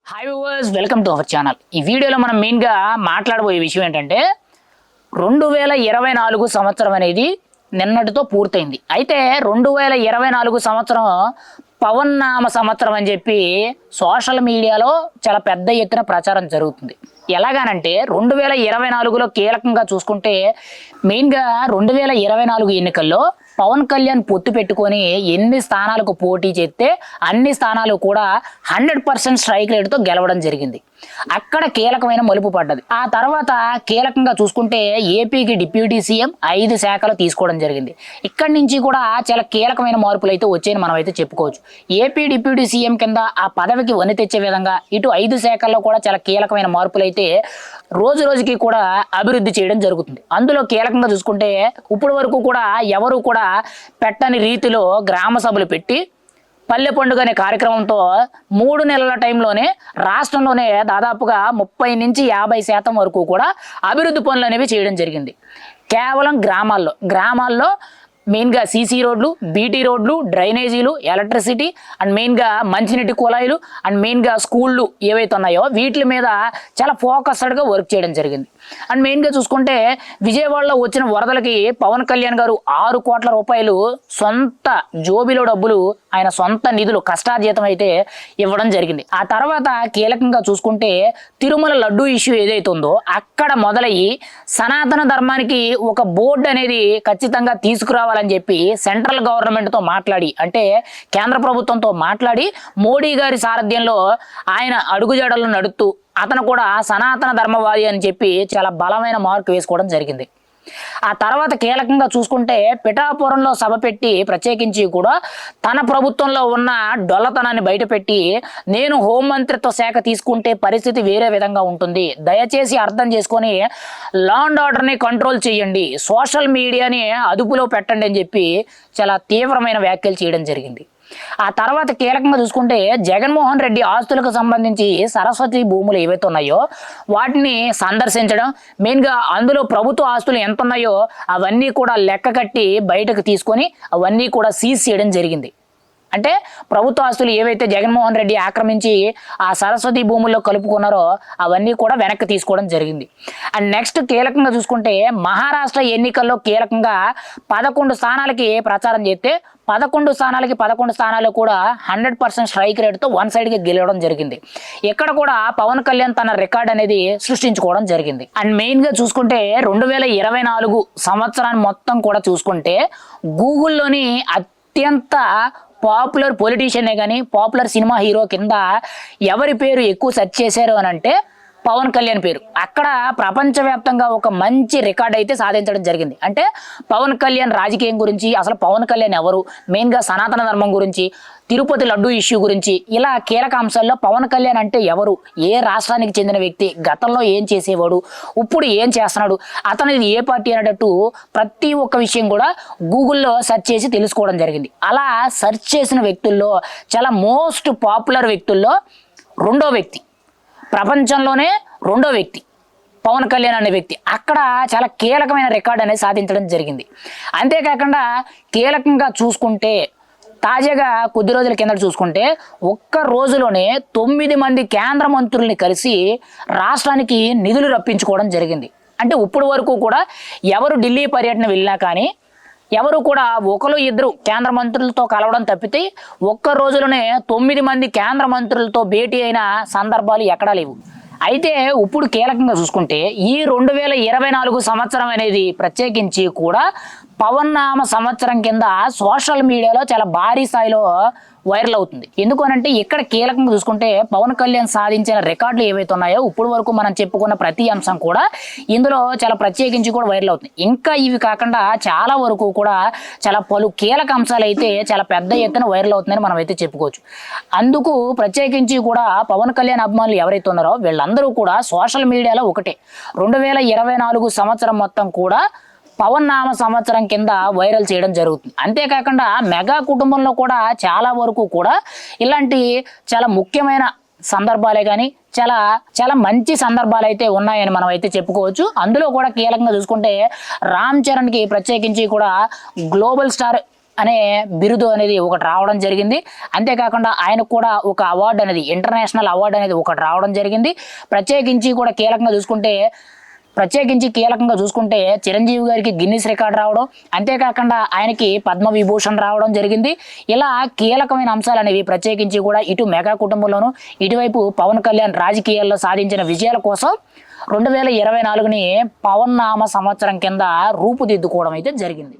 Hi viewers, welcome to our channel. ఈ వీడియోలో మనం మెయిన్గా మాట్లాడబోయే విషయం ఏంటంటే 2024 సంవత్సరం అనేది నిన్నటితో పూర్తయింది. అయితే 2024 సంవత్సరం పవన్ నామ సంవత్సరం అని చెప్పి సోషల్ మీడియాలో చాలా పెద్ద ఎత్తున ప్రచారం జరుగుతుంది. ఎలాగానంటే 2024లో కీలకంగా చూసుకుంటే మెయిన్గా 2024 ఎన్నికల్లో పవన్ కళ్యాణ్ పొత్తు పెట్టుకొని ఎన్ని స్థానాలకు పోటీ చేస్తే అన్ని స్థానాలు కూడా 100% స్ట్రైక్ రేటుతో గెలవడం జరిగింది. అక్కడ కీలకమైన మలుపు పడ్డది. ఆ తర్వాత కీలకంగా చూసుకుంటే ఏపీకి డిప్యూటీ సీఎం 5 శాఖలు తీసుకోవడం జరిగింది. ఇక్కడి నుంచి కూడా చాలా కీలకమైన మార్పులు అయితే వచ్చాయని మనం అయితే చెప్పుకోవచ్చు. ఏపీ డిప్యూటీ సీఎం కింద ఆ పదవికి వని తెచ్చే విధంగా ఇటు 5 శాఖల్లో కూడా చాలా కీలకమైన మార్పులు అయితే రోజు రోజుకి కూడా అభివృద్ధి చేయడం జరుగుతుంది. అందులో కీలకంగా చూసుకుంటే ఇప్పటి వరకు కూడా ఎవరు కూడా పెట్టని రీతిలో గ్రామ సభలు పెట్టి పల్లె పండుగ అనే కార్యక్రమంతో 3 నెలల టైంలోనే రాష్ట్రంలోనే దాదాపుగా 30 నుంచి 50% వరకు కూడా అభివృద్ధి పనులు అనేవి చేయడం జరిగింది. కేవలం గ్రామాల్లో మెయిన్గా సీసీ రోడ్లు, బీటీ రోడ్లు, డ్రైనేజీలు, ఎలక్ట్రిసిటీ అండ్ మెయిన్గా మంచినీటి కుళాయిలు అండ్ మెయిన్గా స్కూళ్ళు ఏవైతే ఉన్నాయో వీటి మీద చాలా ఫోకస్డ్గా వర్క్ చేయడం జరిగింది. అండ్ మెయిన్గా చూసుకుంటే విజయవాడలో వచ్చిన వరదలకి పవన్ కళ్యాణ్ గారు 6 కోట్ల రూపాయలు సొంత జోబిలో డబ్బులు ఆయన సొంత నిధులు కష్టార్జితం అయితే ఇవ్వడం జరిగింది. ఆ తర్వాత కీలకంగా చూసుకుంటే తిరుమల లడ్డూ ఇష్యూ ఏదైతే ఉందో అక్కడ మొదలయ్యి సనాతన ధర్మానికి ఒక బోర్డు అనేది ఖచ్చితంగా తీసుకురావాలని చెప్పి సెంట్రల్ గవర్నమెంట్తో మాట్లాడి అంటే కేంద్ర ప్రభుత్వంతో మాట్లాడి మోడీ గారి సారథ్యంలో ఆయన అడుగుజాడలను నడుస్తూ అతను కూడా సనాతన ధర్మవాది అని చెప్పి చాలా బలమైన మార్కు వేసుకోవడం జరిగింది. ఆ తర్వాత కీలకంగా చూసుకుంటే పిఠాపురంలో సభ పెట్టి ప్రత్యేకించి కూడా తన ప్రభుత్వంలో ఉన్న డొల్లతనాన్ని బయటపెట్టి నేను హోంమంత్రిత్వ శాఖ తీసుకుంటే పరిస్థితి వేరే విధంగా ఉంటుంది, దయచేసి అర్థం చేసుకొని లా అండ్ ఆర్డర్ని కంట్రోల్ చేయండి, సోషల్ మీడియాని అదుపులో పెట్టండి అని చెప్పి చాలా తీవ్రమైన వ్యాఖ్యలు చేయడం జరిగింది. ఆ తర్వాత కీలకంగా చూసుకుంటే జగన్మోహన్ రెడ్డి ఆస్తులకు సంబంధించి సరస్వతి భూములు ఏవైతే ఉన్నాయో వాటిని సందర్శించడం, మెయిన్గా అందులో ప్రభుత్వ ఆస్తులు ఎంత ఉన్నాయో అవన్నీ కూడా లెక్క కట్టి బయటకు తీసుకొని అవన్నీ కూడా సీజ్ చేయడం జరిగింది. అంటే ప్రభుత్వ ఆస్తులు ఏవైతే జగన్మోహన్ రెడ్డి ఆక్రమించి ఆ సరస్వతి భూముల్లో కలుపుకున్నారో అవన్నీ కూడా వెనక్కి తీసుకోవడం జరిగింది. అండ్ నెక్స్ట్ కీలకంగా చూసుకుంటే మహారాష్ట్ర ఎన్నికల్లో కీలకంగా 11 స్థానాలకి ప్రచారం చేస్తే 11 స్థానాలు కూడా 100% స్ట్రైక్ రేటుతో వన్ సైడ్గా గెలవడం జరిగింది. ఇక్కడ కూడా పవన్ కళ్యాణ్ తన రికార్డ్ అనేది సృష్టించుకోవడం జరిగింది. అండ్ మెయిన్గా చూసుకుంటే 2024 సంవత్సరాన్ని మొత్తం కూడా చూసుకుంటే గూగుల్లోని అత్యంత పాపులర్ పొలిటీషియనే కానీ పాపులర్ సినిమా హీరో కింద ఎవరి పేరు ఎక్కువ సెర్చ్ చేశారు అని అంటే పవన్ కళ్యాణ్ పేరు అక్కడ ప్రపంచవ్యాప్తంగా ఒక మంచి రికార్డ్ అయితే సాధించడం జరిగింది. అంటే పవన్ కళ్యాణ్ రాజకీయం గురించి, అసలు పవన్ కళ్యాణ్ ఎవరు, మెయిన్గా సనాతన ధర్మం గురించి, తిరుపతి లడ్డూ ఇష్యూ గురించి ఇలా కీలక అంశాల్లో పవన్ కళ్యాణ్ అంటే ఎవరు, ఏ రాష్ట్రానికి చెందిన వ్యక్తి, గతంలో ఏం చేసేవాడు, ఇప్పుడు ఏం చేస్తున్నాడు, అతనిది ఏ పార్టీ అనేటట్టు ప్రతి ఒక్క విషయం కూడా గూగుల్లో సెర్చ్ చేసి తెలుసుకోవడం జరిగింది. అలా సెర్చ్ చేసిన వ్యక్తుల్లో చాలా మోస్ట్ పాపులర్ వ్యక్తుల్లో ప్రపంచంలోనే రెండో వ్యక్తి పవన్ కళ్యాణ్ అనే వ్యక్తి అక్కడ చాలా కీలకమైన రికార్డ్ అనేది సాధించడం జరిగింది. అంతేకాకుండా కీలకంగా చూసుకుంటే తాజాగా కొద్ది రోజుల కింద చూసుకుంటే ఒక్క రోజులోనే 9 మంది కేంద్ర మంత్రుల్ని కలిసి రాష్ట్రానికి నిధులు రప్పించుకోవడం జరిగింది. అంటే ఇప్పటి వరకు కూడా ఎవరు ఢిల్లీ పర్యటన వెళ్ళినా కానీ ఎవరు కూడా 1-2 కేంద్ర మంత్రులతో కలవడం తప్పితే ఒక్క రోజులోనే 9 మంది కేంద్ర మంత్రులతో భేటీ అయిన సందర్భాలు ఎక్కడా లేవు. అయితే ఇప్పుడు కీలకంగా చూసుకుంటే ఈ 2024 సంవత్సరం అనేది ప్రత్యేకించి కూడా పవన్ నామ సంవత్సరం కింద సోషల్ మీడియాలో చాలా భారీ స్థాయిలో వైరల్ అవుతుంది. ఎందుకు అనంటే ఇక్కడ కీలకంగా చూసుకుంటే పవన్ కళ్యాణ్ సాధించిన రికార్డులు ఏవైతే ఉన్నాయో ఇప్పుడు వరకు మనం చెప్పుకున్న ప్రతి అంశం కూడా ఇందులో చాలా ప్రత్యేకించి కూడా వైరల్ అవుతుంది. ఇంకా ఇవి కాకుండా చాలా వరకు కూడా చాలా పలు కీలక అంశాలు అయితే చాలా పెద్ద ఎత్తున వైరల్ అవుతుందని మనం అయితే చెప్పుకోవచ్చు. అందుకు ప్రత్యేకించి కూడా పవన్ కళ్యాణ్ అభిమానులు ఎవరైతే ఉన్నారో వీళ్ళందరూ కూడా సోషల్ మీడియాలో ఒకటే 2024 సంవత్సరం మొత్తం కూడా పవన్ నామ సంవత్సరం కింద వైరల్ చేయడం జరుగుతుంది. అంతేకాకుండా మెగా కుటుంబంలో కూడా చాలా వరకు కూడా ఇలాంటి చాలా ముఖ్యమైన సందర్భాలే కానీ చాలా చాలా మంచి సందర్భాలు అయితే ఉన్నాయని మనం అయితే చెప్పుకోవచ్చు. అందులో కూడా కీలకంగా చూసుకుంటే రామ్ చరణ్కి ప్రత్యేకించి కూడా గ్లోబల్ స్టార్ అనే బిరుదు అనేది ఒకటి రావడం జరిగింది. అంతేకాకుండా ఆయనకు కూడా ఒక అవార్డు అనేది, ఇంటర్నేషనల్ అవార్డు అనేది ఒకటి రావడం జరిగింది. ప్రత్యేకించి కీలకంగా చూసుకుంటే చిరంజీవి గారికి గిన్నిస్ రికార్డు రావడం, అంతేకాకుండా ఆయనకి పద్మవిభూషణ్ రావడం జరిగింది. ఇలా కీలకమైన అంశాలు అనేవి ప్రత్యేకించి కూడా ఇటు మెగా కుటుంబంలోనూ ఇటువైపు పవన్ కళ్యాణ్ రాజకీయాల్లో సాధించిన విజయాల కోసం 2024ని పవన్ నామ సంవత్సరం కింద రూపుదిద్దుకోవడం అయితే జరిగింది.